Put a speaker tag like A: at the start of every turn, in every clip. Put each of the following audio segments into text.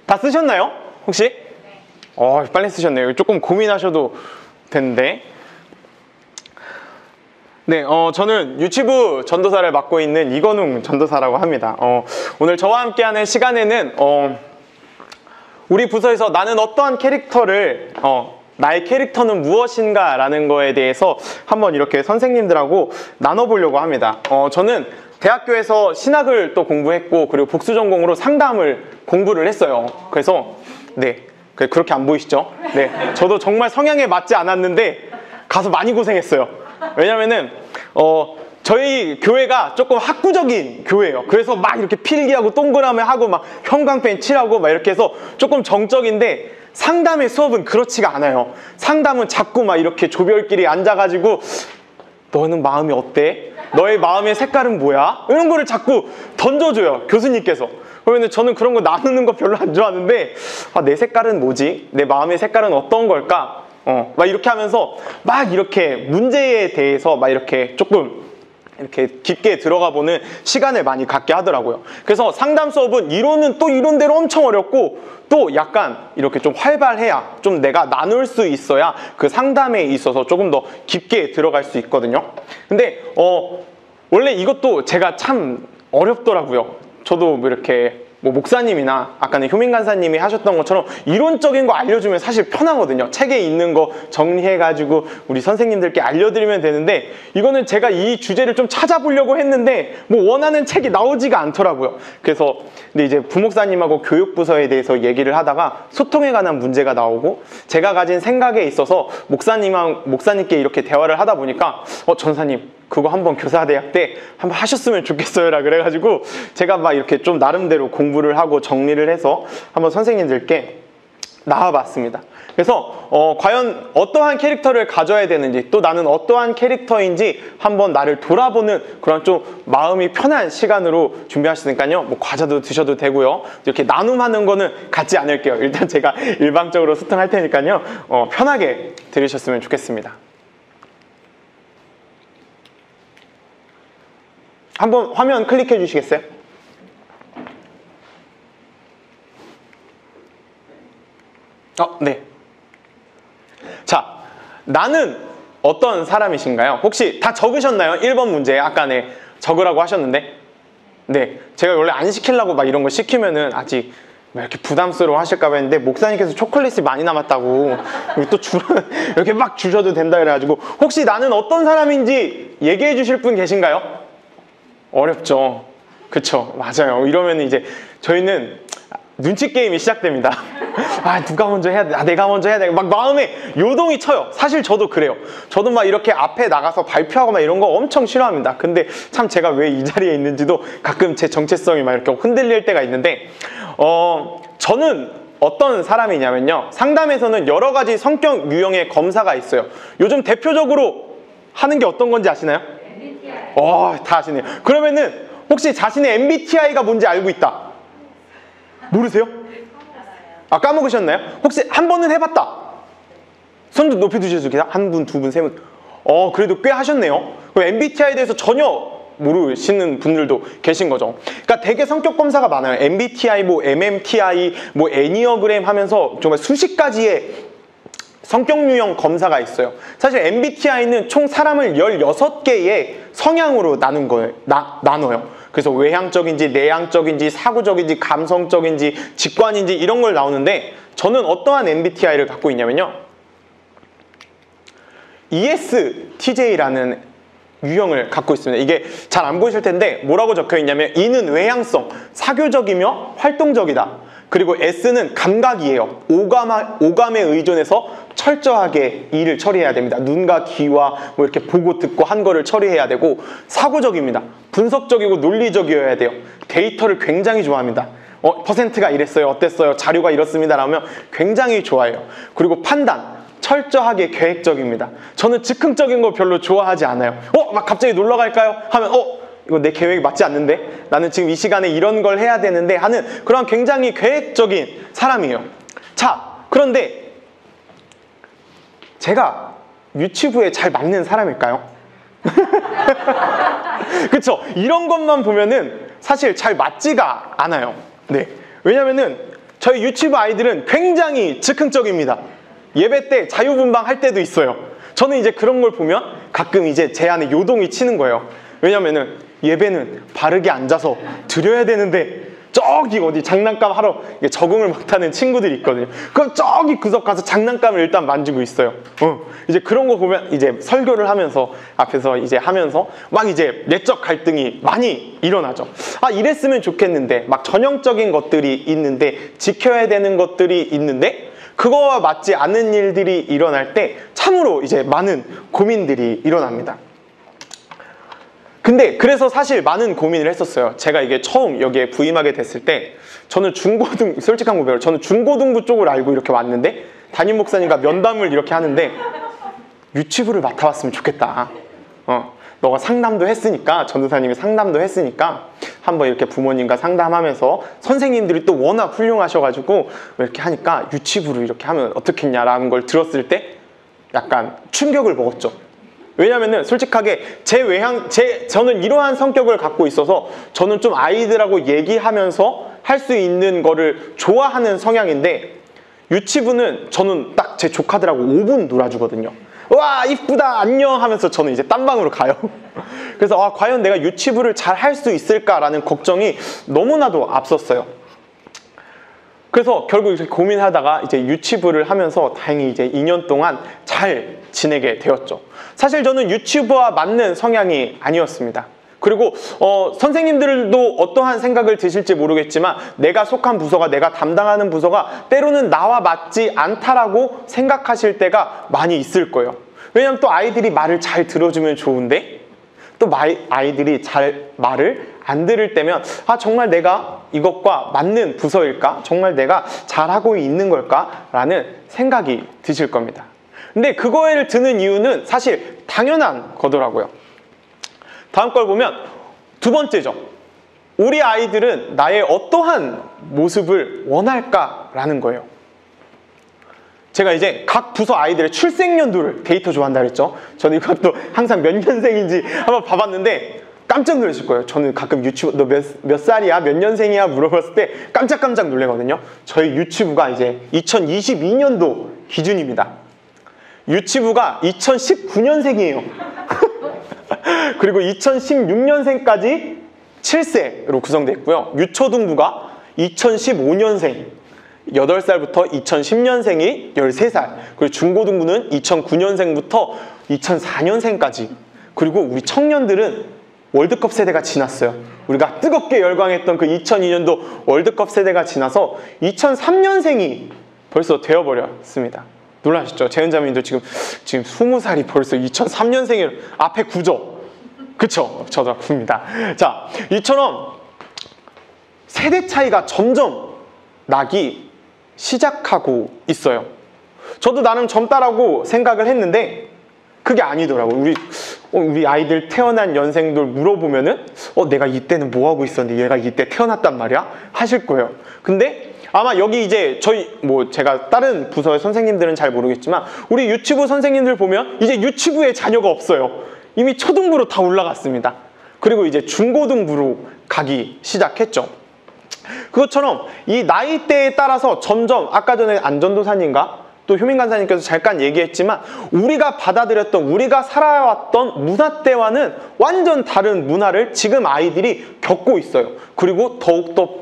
A: 다 쓰셨나요? 혹시? 빨리 쓰셨네요. 조금 고민하셔도 되는데. 네, 저는 유치부 전도사를 맡고 있는 이건웅 전도사라고 합니다. 오늘 저와 함께하는 시간에는 우리 부서에서 나는 어떠한 캐릭터를 나의 캐릭터는 무엇인가 라는 거에 대해서 한번 이렇게 선생님들하고 나눠보려고 합니다. 저는 대학교에서 신학을 또 공부했고, 그리고 복수 전공으로 상담을 공부를 했어요. 그래서 네, 그렇게 안 보이시죠? 네, 저도 정말 성향에 맞지 않았는데 가서 많이 고생했어요. 왜냐면은 저희 교회가 조금 학구적인 교회예요. 그래서 막 이렇게 필기하고 동그라미 하고 막 형광펜 칠하고 막 이렇게 해서 조금 정적인데, 상담의 수업은 그렇지가 않아요. 상담은 자꾸 막 이렇게 조별끼리 앉아가지고 너는 마음이 어때? 너의 마음의 색깔은 뭐야? 이런 거를 자꾸 던져줘요, 교수님께서. 그러면 저는 그런 거 나누는 거 별로 안 좋아하는데, 내 색깔은 뭐지? 내 마음의 색깔은 어떤 걸까? 막 이렇게 하면서 막 이렇게 문제에 대해서 막 이렇게 조금 이렇게 깊게 들어가 보는 시간을 많이 갖게 하더라고요. 그래서 상담 수업은 이론은 또 이론대로 엄청 어렵고, 또 약간 이렇게 좀 활발해야, 좀 내가 나눌 수 있어야 그 상담에 있어서 조금 더 깊게 들어갈 수 있거든요. 근데 원래 이것도 제가 참 어렵더라고요. 저도 이렇게 목사님이나 아까는 효민 간사님이 하셨던 것처럼 이론적인 거 알려주면 사실 편하거든요. 책에 있는 거 정리해가지고 우리 선생님들께 알려드리면 되는데, 이거는 제가 이 주제를 좀 찾아보려고 했는데 원하는 책이 나오지가 않더라고요. 그래서 근데 이제 부목사님하고 교육부서에 대해서 얘기를 하다가 소통에 관한 문제가 나오고, 제가 가진 생각에 있어서 목사님께 이렇게 대화를 하다 보니까 전사님 그거 한번 교사대학 때 한번 하셨으면 좋겠어요라 그래가지고 제가 막 이렇게 좀 나름대로 공부를 하고 정리를 해서 한번 선생님들께 나와봤습니다. 그래서 과연 어떠한 캐릭터를 가져야 되는지, 또 나는 어떠한 캐릭터인지 한번 나를 돌아보는 그런 좀 마음이 편한 시간으로 준비하시니까요. 과자도 드셔도 되고요. 이렇게 나눔하는 거는 갖지 않을게요. 일단 제가 일방적으로 소통할 테니까요. 편하게 들으셨으면 좋겠습니다. 한번 화면 클릭해 주시겠어요? 네. 자, 나는 어떤 사람이신가요? 혹시 다 적으셨나요? 1번 문제 아까네 적으라고 하셨는데, 네, 제가 원래 안 시키려고 막 이런 거 시키면은 아직 이렇게 부담스러워 하실까 봐 했는데, 목사님께서 초콜릿이 많이 남았다고 또 이렇게 막 주셔도 된다 그래가지고, 혹시 나는 어떤 사람인지 얘기해 주실 분 계신가요? 어렵죠. 그쵸, 맞아요. 이러면 이제 저희는 눈치 게임이 시작됩니다. 누가 먼저 해야 돼? 내가 먼저 해야 돼? 막 마음에 요동이 쳐요. 사실 저도 그래요. 저도 막 이렇게 앞에 나가서 발표하고 막 이런 거 엄청 싫어합니다. 근데 참 제가 왜 이 자리에 있는지도 가끔 제 정체성이 막 이렇게 흔들릴 때가 있는데, 저는 어떤 사람이냐면요, 상담에서는 여러 가지 성격 유형의 검사가 있어요. 요즘 대표적으로 하는 게 어떤 건지 아시나요? MBTI. 다 아시네요. 그러면은 혹시 자신의 MBTI가 뭔지 알고 있다? 모르세요? 까먹으셨나요? 혹시 한 번은 해봤다? 손 좀 높이 드셔주세요. 한 분, 두 분, 세 분. 그래도 꽤 하셨네요. 그럼 MBTI에 대해서 전혀 모르시는 분들도 계신 거죠. 그러니까 되게 성격 검사가 많아요. MBTI, MMTI, 애니어그램 하면서 정말 수십 가지의 성격 유형 검사가 있어요. 사실 MBTI는 총 사람을 16개의 성향으로 나눠요. 그래서 외향적인지 내향적인지 사고적인지 감성적인지 직관인지 이런 걸 나오는데, 저는 어떠한 MBTI를 갖고 있냐면요, ESTJ라는 유형을 갖고 있습니다. 이게 잘 안 보이실 텐데 뭐라고 적혀 있냐면, E는 외향성, 사교적이며 활동적이다. 그리고 S는 감각이에요. 오감에 의존해서 철저하게 일을 처리해야 됩니다. 눈과 귀와 이렇게 보고 듣고 한 거를 처리해야 되고, 사고적입니다. 분석적이고 논리적이어야 돼요. 데이터를 굉장히 좋아합니다. 퍼센트가 이랬어요, 어땠어요, 자료가 이렇습니다 라면 굉장히 좋아해요. 그리고 판단, 철저하게 계획적입니다. 저는 즉흥적인 거 별로 좋아하지 않아요. 막 갑자기 놀러 갈까요? 하면 이거 내 계획이 맞지 않는데? 나는 지금 이 시간에 이런 걸 해야 되는데 하는 그런 굉장히 계획적인 사람이에요. 자, 그런데 제가 유치부에 잘 맞는 사람일까요? 그쵸? 이런 것만 보면은 사실 잘 맞지가 않아요. 네. 왜냐면은 저희 유치부 아이들은 굉장히 즉흥적입니다. 예배 때 자유분방 할 때도 있어요. 저는 이제 그런 걸 보면 가끔 이제 제 안에 요동이 치는 거예요. 왜냐면은 예배는 바르게 앉아서 드려야 되는데 저기 어디 장난감 하러 적응을 못하는 친구들이 있거든요. 그럼 저기 구석 가서 장난감을 일단 만지고 있어요. 이제 그런 거 보면 이제 설교를 하면서 앞에서 이제 하면서 막 이제 내적 갈등이 많이 일어나죠. 아, 이랬으면 좋겠는데 막 전형적인 것들이 있는데 지켜야 되는 것들이 있는데 그거와 맞지 않는 일들이 일어날 때 참으로 이제 많은 고민들이 일어납니다. 근데 그래서 사실 많은 고민을 했었어요. 제가 이게 처음 여기에 부임하게 됐을 때 저는 솔직한 고백으로 저는 중고등부 쪽을 알고 이렇게 왔는데 담임 목사님과 면담을 이렇게 하는데 유치부를 맡아봤으면 좋겠다. 너가 상담도 했으니까, 전도사님이 상담도 했으니까 한번 이렇게 부모님과 상담하면서 선생님들이 또 워낙 훌륭하셔가지고 이렇게 하니까 유치부를 이렇게 하면 어떻겠냐라는 걸 들었을 때 약간 충격을 먹었죠. 왜냐면은 솔직하게 저는 이러한 성격을 갖고 있어서 저는 좀 아이들하고 얘기하면서 할 수 있는 거를 좋아하는 성향인데 유치부는 저는 딱 제 조카들하고 5분 놀아주거든요. 와 이쁘다 안녕 하면서 저는 이제 딴 방으로 가요. 그래서 과연 내가 유치부를 잘 할 수 있을까라는 걱정이 너무나도 앞섰어요. 그래서 결국 이렇게 고민하다가 이제 유치부를 하면서 다행히 이제 2년 동안 잘 지내게 되었죠. 사실 저는 유치부와 맞는 성향이 아니었습니다. 그리고 선생님들도 어떠한 생각을 드실지 모르겠지만 내가 속한 부서가, 내가 담당하는 부서가 때로는 나와 맞지 않다라고 생각하실 때가 많이 있을 거예요. 왜냐면 또 아이들이 말을 잘 들어주면 좋은데 또 아이들이 잘 말을 안 들을 때면 정말 내가 이것과 맞는 부서일까? 정말 내가 잘하고 있는 걸까? 라는 생각이 드실 겁니다. 근데 그거를 드는 이유는 사실 당연한 거더라고요. 다음 걸 보면 두 번째죠. 우리 아이들은 나의 어떠한 모습을 원할까라는 거예요. 제가 이제 각 부서 아이들의 출생연도를 데이터 좋아한다 그랬죠. 저는 이것도 항상 몇 년생인지 한번 봐봤는데 깜짝 놀라실 거예요. 저는 가끔 유치부 너 몇 살이야? 몇 년생이야? 물어봤을 때 깜짝 놀라거든요. 저희 유치부가 이제 2022년도 기준입니다. 유치부가 2019년생이에요. 그리고 2016년생까지 7세로 구성되어 있고요. 유초등부가 2015년생 8살부터 2010년생이 13살, 그리고 중고등부는 2009년생부터 2004년생까지, 그리고 우리 청년들은 월드컵 세대가 지났어요. 우리가 뜨겁게 열광했던 그 2002년도 월드컵 세대가 지나서 2003년생이 벌써 되어버렸습니다. 놀라셨죠? 재은자매님도 지금 20살이 벌써 2003년생이 앞에 9죠? 그쵸? 저도 9입니다. 자, 이처럼 세대 차이가 점점 나기 시작하고 있어요. 저도 나름 젊다라고 생각을 했는데 그게 아니더라고요. 우리 아이들 태어난 연생들 물어보면은 내가 이때는 뭐하고 있었는데 얘가 이때 태어났단 말이야? 하실 거예요. 근데 아마 여기 이제 제가 다른 부서의 선생님들은 잘 모르겠지만 우리 유치부 선생님들 보면 이제 유치부에 자녀가 없어요. 이미 초등부로 다 올라갔습니다. 그리고 이제 중고등부로 가기 시작했죠. 그것처럼 이 나이대에 따라서 점점 아까 전에 안전도사님과 또 효민간사님께서 잠깐 얘기했지만 우리가 받아들였던, 우리가 살아왔던 문화대와는 완전 다른 문화를 지금 아이들이 겪고 있어요. 그리고 더욱더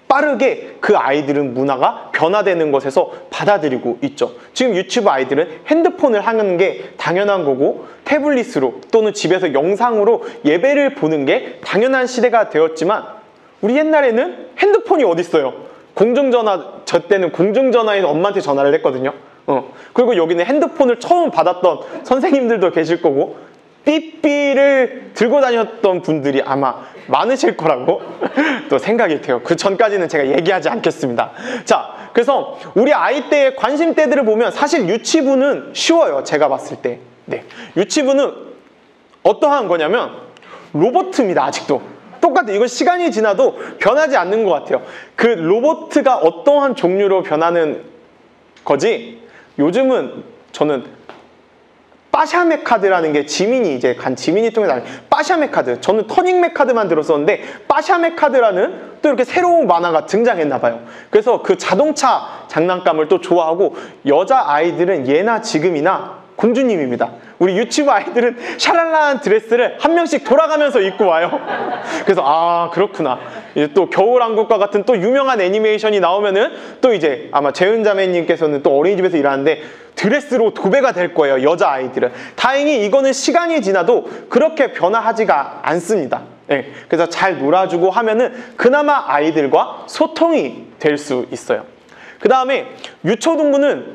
A: 빠르게 그 아이들은 문화가 변화되는 것에서 받아들이고 있죠. 지금 유치부 아이들은 핸드폰을 하는 게 당연한 거고 태블릿으로 또는 집에서 영상으로 예배를 보는 게 당연한 시대가 되었지만 우리 옛날에는 핸드폰이 어딨어요. 저 때는 공중전화에서 엄마한테 전화를 했거든요. 그리고 여기는 핸드폰을 처음 받았던 선생님들도 계실 거고 삐삐를 들고 다녔던 분들이 아마 많으실 거라고 또 생각이 돼요. 그 전까지는 제가 얘기하지 않겠습니다. 자, 그래서 우리 아이 때의 관심대들을 보면 사실 유치부는 쉬워요. 제가 봤을 때. 네, 유치부는 어떠한 거냐면 로봇입니다. 아직도. 똑같아요. 이건 시간이 지나도 변하지 않는 것 같아요. 그 로봇가 어떠한 종류로 변하는 거지 요즘은 저는 빠샤메 카드라는 게 지민이 이제 간 지민이 통해서 아는 빠샤메 카드. 저는 터닝메 카드만 들었었는데 빠샤메 카드라는 또 이렇게 새로운 만화가 등장했나 봐요. 그래서 그 자동차 장난감을 또 좋아하고 여자 아이들은 예나 지금이나 공주님입니다. 우리 유치부 아이들은 샤랄라한 드레스를 한 명씩 돌아가면서 입고 와요. 그래서 아 그렇구나. 이제 또 겨울왕국과 같은 또 유명한 애니메이션이 나오면은 또 이제 아마 재은자매님께서는 또 어린이집에서 일하는데 드레스로 도배가 될 거예요. 여자 아이들은. 다행히 이거는 시간이 지나도 그렇게 변화하지가 않습니다. 네, 그래서 잘 놀아주고 하면은 그나마 아이들과 소통이 될 수 있어요. 그 다음에 유초등부는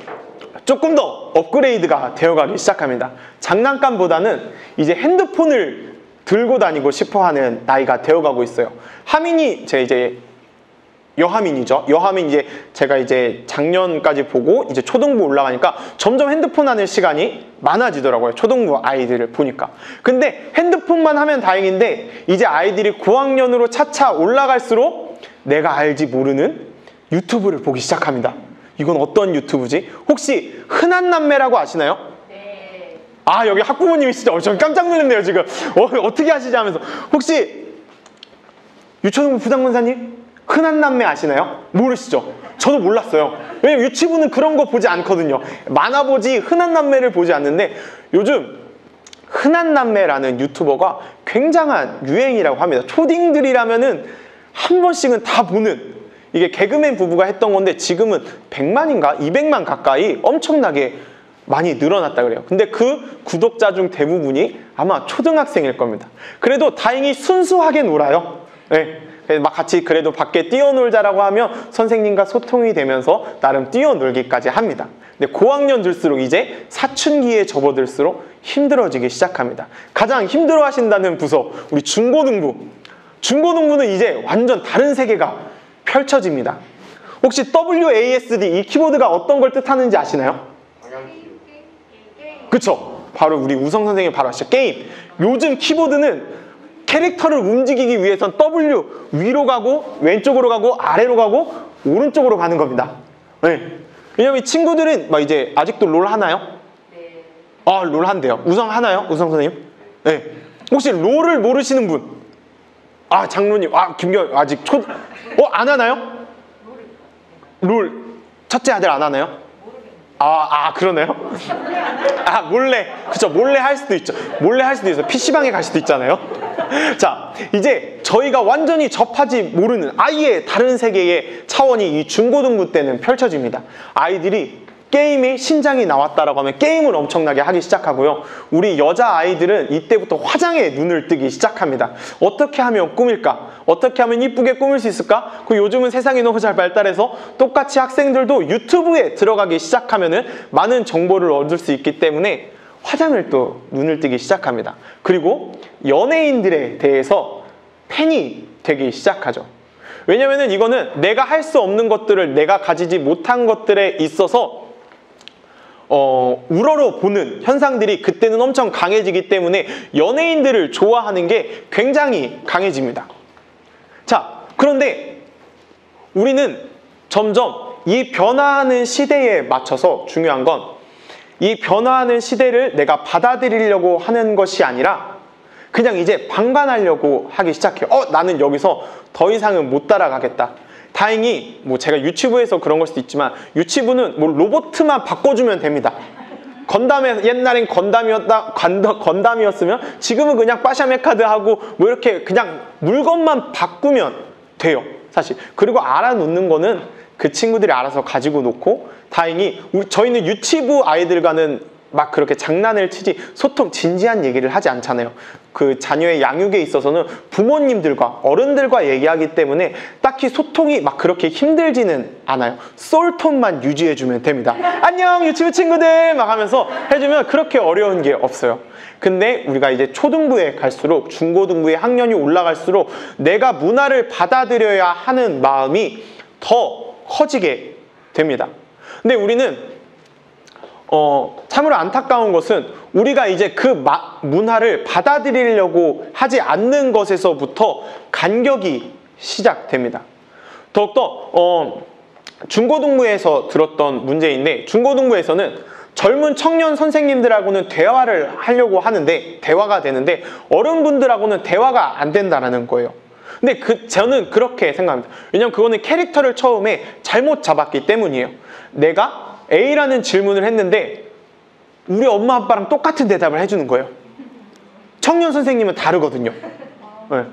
A: 조금 더 업그레이드가 되어가기 시작합니다. 장난감보다는 이제 핸드폰을 들고 다니고 싶어하는 나이가 되어가고 있어요. 하민이 제 이제 여하민이죠. 여하민 이제 제가 이제 작년까지 보고 이제 초등부 올라가니까 점점 핸드폰 하는 시간이 많아지더라고요. 초등부 아이들을 보니까. 근데 핸드폰만 하면 다행인데 이제 아이들이 고학년으로 차차 올라갈수록 내가 알지 모르는 유튜브를 보기 시작합니다. 이건 어떤 유튜브지? 혹시 흔한 남매라고 아시나요?
B: 네.
A: 아 여기 학부모님이 진짜 저 깜짝 놀랐네요 지금. 어떻게 하시지 하면서. 혹시 유초등부 부장문사님 흔한 남매 아시나요? 모르시죠? 저도 몰랐어요. 왜냐면 유치부는 그런 거 보지 않거든요. 만화 보지 흔한 남매를 보지 않는데 요즘 흔한 남매라는 유튜버가 굉장한 유행이라고 합니다. 초딩들이라면은 한 번씩은 다 보는, 이게 개그맨 부부가 했던 건데 지금은 100만인가 200만 가까이 엄청나게 많이 늘어났다 그래요. 근데 그 구독자 중 대부분이 아마 초등학생일 겁니다. 그래도 다행히 순수하게 놀아요. 네. 막 같이 그래도 밖에 뛰어놀자라고 하면 선생님과 소통이 되면서 나름 뛰어놀기까지 합니다. 근데 고학년 들수록 이제 사춘기에 접어들수록 힘들어지기 시작합니다. 가장 힘들어 하신다는 부서 우리 중고등부. 중고등부는 이제 완전 다른 세계가 펼쳐집니다. 혹시 WASD 이 키보드가 어떤 걸 뜻하는지 아시나요? 그쵸? 바로 우리 우성 선생님이 바로 아시죠? 게임. 요즘 키보드는 캐릭터를 움직이기 위해선 W 위로 가고 왼쪽으로 가고 아래로 가고 오른쪽으로 가는 겁니다. 네. 왜냐면 이 친구들은 막 이제 아직도 롤 하나요?
B: 네.
A: 아, 롤 한대요. 우성 하나요? 우성 선생님? 네. 혹시 롤을 모르시는 분? 아, 장로님. 아, 김경 아직 안 하나요? 롤 첫째 아들 안 하나요? 그러네요? 아, 몰래. 그쵸, 몰래 할 수도 있죠. 몰래 할 수도 있어요. PC방에 갈 수도 있잖아요. 자, 이제 저희가 완전히 접하지 모르는 아예 다른 세계의 차원이 이 중고등부 때는 펼쳐집니다. 아이들이 게임에 신장이 나왔다라고 하면 게임을 엄청나게 하기 시작하고요. 우리 여자아이들은 이때부터 화장에 눈을 뜨기 시작합니다. 어떻게 하면 꾸밀까? 어떻게 하면 이쁘게 꾸밀 수 있을까? 요즘은 세상이 너무 잘 발달해서 똑같이 학생들도 유튜브에 들어가기 시작하면은 많은 정보를 얻을 수 있기 때문에 화장을 또 눈을 뜨기 시작합니다. 그리고 연예인들에 대해서 팬이 되기 시작하죠. 왜냐면은 이거는 내가 할 수 없는 것들을 내가 가지지 못한 것들에 있어서 우러러 보는 현상들이 그때는 엄청 강해지기 때문에 연예인들을 좋아하는 게 굉장히 강해집니다. 자, 그런데 우리는 점점 이 변화하는 시대에 맞춰서 중요한 건 이 변화하는 시대를 내가 받아들이려고 하는 것이 아니라 그냥 이제 방관하려고 하기 시작해요. 나는 여기서 더 이상은 못 따라가겠다. 다행히 제가 유치부에서 그런 걸 수도 있지만 유치부는 로봇만 바꿔주면 됩니다. 옛날엔 건담이었으면 지금은 그냥 빠샤메카드하고 이렇게 그냥 물건만 바꾸면 돼요. 사실. 그리고 알아놓는 거는 그 친구들이 알아서 가지고 놓고 다행히 저희는 유치부 아이들과는 막 그렇게 장난을 치지 진지한 얘기를 하지 않잖아요. 그 자녀의 양육에 있어서는 부모님들과 어른들과 얘기하기 때문에 딱히 소통이 막 그렇게 힘들지는 않아요. 솔톤만 유지해주면 됩니다. 안녕 유치부 친구들 막 하면서 해주면 그렇게 어려운 게 없어요. 근데 우리가 이제 초등부에 갈수록 중고등부의 학년이 올라갈수록 내가 문화를 받아들여야 하는 마음이 더 커지게 됩니다. 근데 우리는 참으로 안타까운 것은 우리가 이제 그 문화를 받아들이려고 하지 않는 것에서부터 간격이 시작됩니다. 더욱더 중고등부에서 들었던 문제인데 중고등부에서는 젊은 청년 선생님들하고는 대화를 하려고 하는데 대화가 되는데 어른분들하고는 대화가 안 된다는 거예요. 근데 저는 그렇게 생각합니다. 왜냐면 그거는 캐릭터를 처음에 잘못 잡았기 때문이에요. 내가 A라는 질문을 했는데 우리 엄마 아빠랑 똑같은 대답을 해주는 거예요. 청년 선생님은 다르거든요. 네.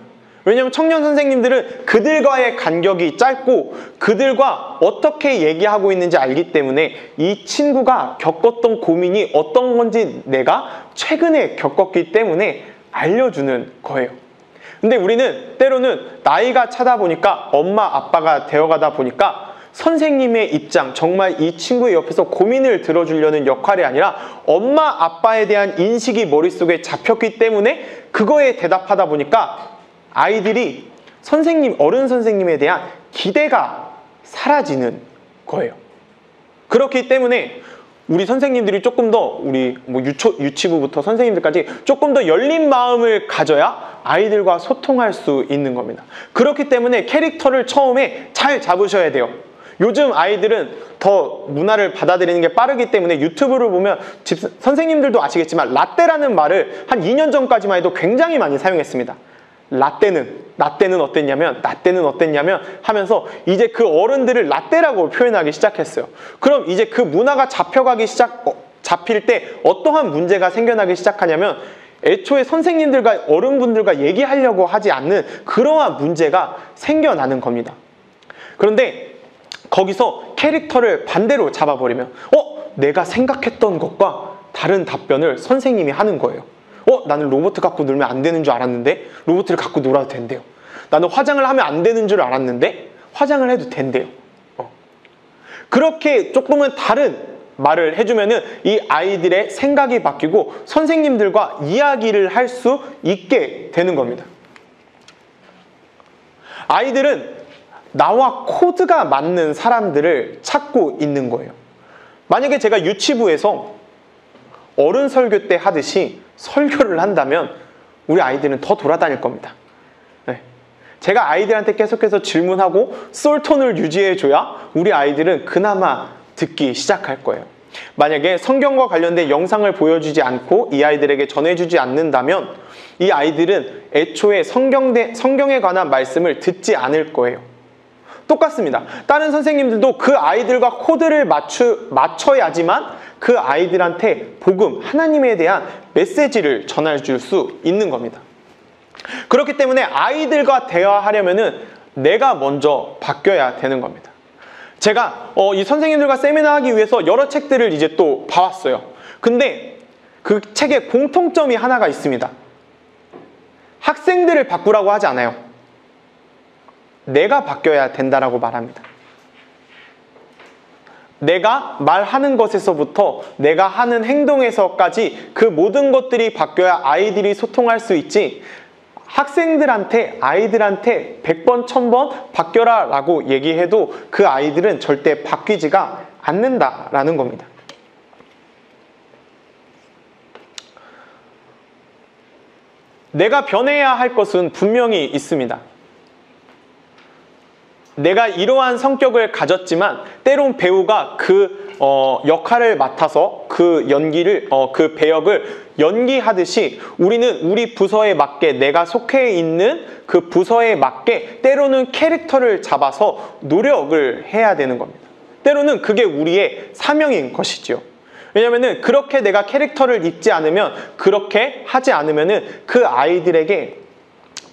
A: 왜냐면 청년 선생님들은 그들과의 간격이 짧고 그들과 어떻게 얘기하고 있는지 알기 때문에 이 친구가 겪었던 고민이 어떤 건지 내가 최근에 겪었기 때문에 알려주는 거예요. 근데 우리는 때로는 나이가 차다 보니까 엄마 아빠가 되어가다 보니까 선생님의 입장, 정말 이 친구의 옆에서 고민을 들어주려는 역할이 아니라 엄마 아빠에 대한 인식이 머릿속에 잡혔기 때문에 그거에 대답하다 보니까 아이들이 어른 선생님에 대한 기대가 사라지는 거예요. 그렇기 때문에 우리 선생님들이 조금 더 유치부부터 선생님들까지 조금 더 열린 마음을 가져야 아이들과 소통할 수 있는 겁니다. 그렇기 때문에 캐릭터를 처음에 잘 잡으셔야 돼요. 요즘 아이들은 더 문화를 받아들이는 게 빠르기 때문에 유튜브를 보면 선생님들도 아시겠지만 라떼라는 말을 한 2년 전까지만 해도 굉장히 많이 사용했습니다. 라떼는 어땠냐면 하면서 이제 그 어른들을 라떼라고 표현하기 시작했어요. 그럼 이제 그 문화가 잡힐 때 어떠한 문제가 생겨나기 시작하냐면 애초에 선생님들과 어른분들과 얘기하려고 하지 않는 그러한 문제가 생겨나는 겁니다. 그런데 거기서 캐릭터를 반대로 잡아버리면 내가 생각했던 것과 다른 답변을 선생님이 하는 거예요. 나는 로봇 갖고 놀면 안 되는 줄 알았는데 로봇을 갖고 놀아도 된대요. 나는 화장을 하면 안 되는 줄 알았는데 화장을 해도 된대요. 그렇게 조금은 다른 말을 해주면은 이 아이들의 생각이 바뀌고 선생님들과 이야기를 할 수 있게 되는 겁니다. 아이들은 나와 코드가 맞는 사람들을 찾고 있는 거예요. 만약에 제가 유치부에서 어른 설교 때 하듯이 설교를 한다면 우리 아이들은 더 돌아다닐 겁니다. 네. 제가 아이들한테 계속해서 질문하고 솔톤을 유지해줘야 우리 아이들은 그나마 듣기 시작할 거예요. 만약에 성경과 관련된 영상을 보여주지 않고 이 아이들에게 전해주지 않는다면 이 아이들은 애초에 성경에 관한 말씀을 듣지 않을 거예요. 똑같습니다. 다른 선생님들도 그 아이들과 코드를 맞춰야지만 그 아이들한테 복음, 하나님에 대한 메시지를 전해줄 수 있는 겁니다. 그렇기 때문에 아이들과 대화하려면은 내가 먼저 바뀌어야 되는 겁니다. 제가 이 선생님들과 세미나 하기 위해서 여러 책들을 이제 또 봐왔어요. 근데 그 책에 공통점이 하나가 있습니다. 학생들을 바꾸라고 하지 않아요. 내가 바뀌어야 된다라고 말합니다. 내가 말하는 것에서부터 내가 하는 행동에서까지 그 모든 것들이 바뀌어야 아이들이 소통할 수 있지, 아이들한테 100번, 1000번 바뀌어라 라고 얘기해도 그 아이들은 절대 바뀌지가 않는다라는 겁니다. 내가 변해야 할 것은 분명히 있습니다. 내가 이러한 성격을 가졌지만 때론 배우가 그 역할을 맡아서 그 배역을 연기하듯이 우리는 우리 부서에 맞게, 내가 속해 있는 그 부서에 맞게 때로는 캐릭터를 잡아서 노력을 해야 되는 겁니다. 때로는 그게 우리의 사명인 것이지요. 왜냐면은 그렇게 내가 캐릭터를 입지 않으면, 그렇게 하지 않으면은 그 아이들에게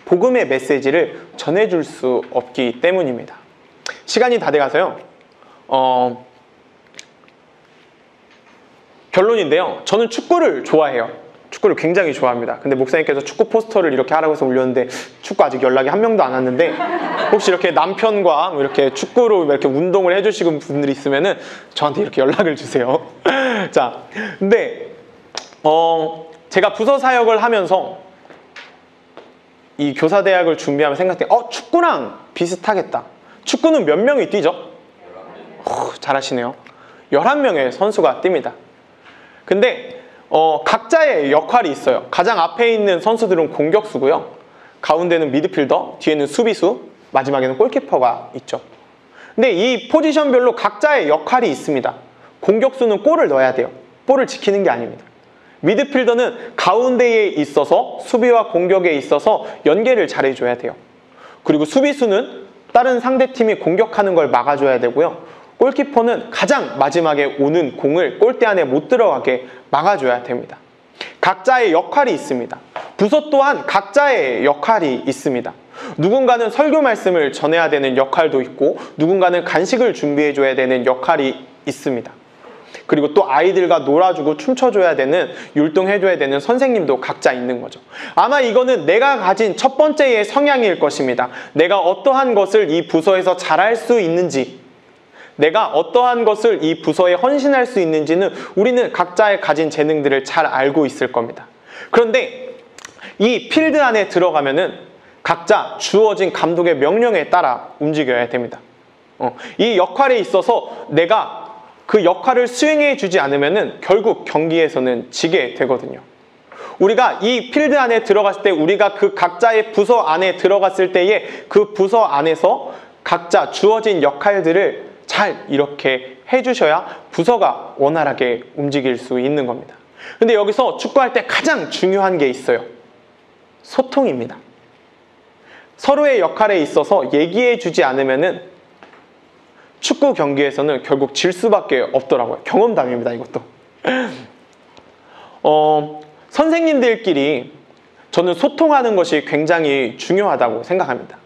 A: 복음의 메시지를 전해줄 수 없기 때문입니다. 시간이 다 돼가서요. 결론인데요. 저는 축구를 좋아해요. 축구를 굉장히 좋아합니다. 근데 목사님께서 축구 포스터를 이렇게 하라고 해서 올렸는데 축구 아직 연락이 한 명도 안 왔는데 혹시 이렇게 남편과 이렇게 축구로 이렇게 운동을 해주시는 분들이 있으면은 저한테 이렇게 연락을 주세요. 자, 근데 제가 부서 사역을 하면서 이 교사대학을 준비하면 생각해, 축구랑 비슷하겠다. 축구는 몇 명이 뛰죠? 잘하시네요. 11명의 선수가 뜁니다. 근데 각자의 역할이 있어요. 가장 앞에 있는 선수들은 공격수고요. 가운데는 미드필더, 뒤에는 수비수, 마지막에는 골키퍼가 있죠. 근데 이 포지션별로 각자의 역할이 있습니다. 공격수는 골을 넣어야 돼요. 볼을 지키는 게 아닙니다. 미드필더는 가운데에 있어서 수비와 공격에 있어서 연계를 잘해줘야 돼요. 그리고 수비수는 다른 상대팀이 공격하는 걸 막아줘야 되고요. 골키퍼는 가장 마지막에 오는 공을 골대 안에 못 들어가게 막아줘야 됩니다. 각자의 역할이 있습니다. 부서 또한 각자의 역할이 있습니다. 누군가는 설교 말씀을 전해야 되는 역할도 있고 누군가는 간식을 준비해줘야 되는 역할이 있습니다. 그리고 또 아이들과 놀아주고 춤춰줘야 되는, 율동해줘야 되는 선생님도 각자 있는 거죠. 아마 이거는 내가 가진 첫 번째의 성향일 것입니다. 내가 어떠한 것을 이 부서에서 잘할 수 있는지, 내가 어떠한 것을 이 부서에 헌신할 수 있는지는 우리는 각자의 가진 재능들을 잘 알고 있을 겁니다. 그런데 이 필드 안에 들어가면은 각자 주어진 감독의 명령에 따라 움직여야 됩니다. 이 역할에 있어서 내가 그 역할을 수행해 주지 않으면은 결국 경기에서는 지게 되거든요. 우리가 이 필드 안에 들어갔을 때, 우리가 그 각자의 부서 안에 들어갔을 때에 그 부서 안에서 각자 주어진 역할들을 잘 이렇게 해주셔야 부서가 원활하게 움직일 수 있는 겁니다. 근데 여기서 축구할 때 가장 중요한 게 있어요. 소통입니다. 서로의 역할에 있어서 얘기해 주지 않으면은 축구 경기에서는 결국 질 수밖에 없더라고요. 경험담입니다, 이것도. 선생님들끼리 저는 소통하는 것이 굉장히 중요하다고 생각합니다.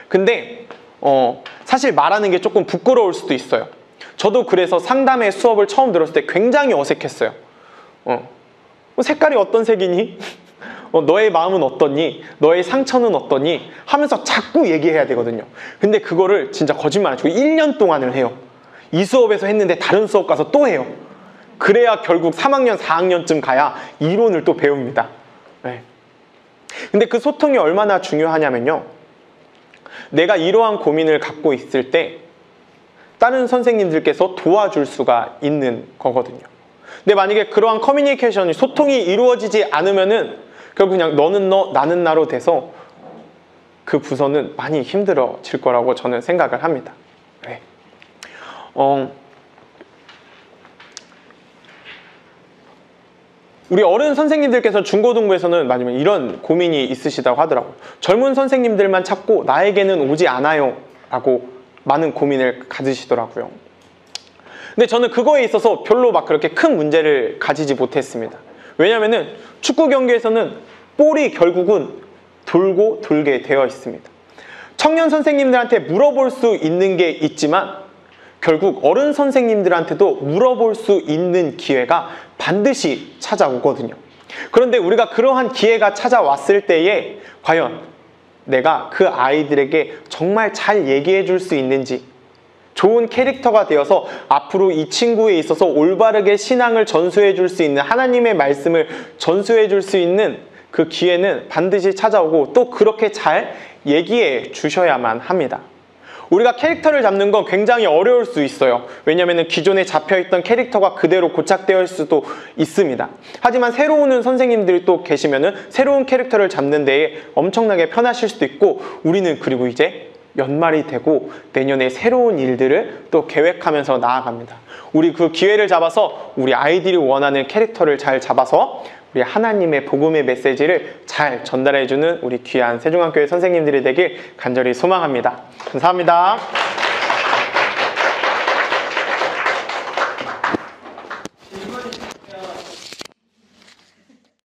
A: 근데 사실 말하는 게 조금 부끄러울 수도 있어요. 저도 그래서 상담의 수업을 처음 들었을 때 굉장히 어색했어요. 색깔이 어떤 색이니? 너의 마음은 어떠니? 너의 상처는 어떠니? 하면서 자꾸 얘기해야 되거든요. 근데 그거를 진짜 거짓말 안 치고 1년 동안을 해요. 이 수업에서 했는데 다른 수업 가서 또 해요. 그래야 결국 3학년, 4학년쯤 가야 이론을 또 배웁니다. 네. 근데 그 소통이 얼마나 중요하냐면요. 내가 이러한 고민을 갖고 있을 때 다른 선생님들께서 도와줄 수가 있는 거거든요. 근데 만약에 그러한 커뮤니케이션이, 소통이 이루어지지 않으면은 결국 그냥 너는 너, 나는 나로 돼서 그 부서는 많이 힘들어질 거라고 저는 생각을 합니다. 네. 우리 어른 선생님들께서 중고등부에서는 많이 이런 고민이 있으시다고 하더라고요. 젊은 선생님들만 찾고 나에게는 오지 않아요 라고 많은 고민을 가지시더라고요. 근데 저는 그거에 있어서 별로 막 그렇게 큰 문제를 가지지 못했습니다. 왜냐면은 축구 경기에서는 볼이 결국은 돌고 돌게 되어 있습니다. 청년 선생님들한테 물어볼 수 있는 게 있지만 결국 어른 선생님들한테도 물어볼 수 있는 기회가 반드시 찾아오거든요. 그런데 우리가 그러한 기회가 찾아왔을 때에 과연 내가 그 아이들에게 정말 잘 얘기해 줄 수 있는지, 좋은 캐릭터가 되어서 앞으로 이 친구에 있어서 올바르게 신앙을 전수해 줄 수 있는, 하나님의 말씀을 전수해 줄 수 있는 그 기회는 반드시 찾아오고 또 그렇게 잘 얘기해 주셔야만 합니다. 우리가 캐릭터를 잡는 건 굉장히 어려울 수 있어요. 왜냐하면 기존에 잡혀있던 캐릭터가 그대로 고착되어 있을 수도 있습니다. 하지만 새로 오는 선생님들이 또 계시면은 새로운 캐릭터를 잡는 데에 엄청나게 편하실 수도 있고, 우리는 그리고 이제 연말이 되고 내년에 새로운 일들을 또 계획하면서 나아갑니다. 우리 그 기회를 잡아서 우리 아이들이 원하는 캐릭터를 잘 잡아서 우리 하나님의 복음의 메시지를 잘 전달해주는 우리 귀한 세종학교의 선생님들이 되길 간절히 소망합니다. 감사합니다.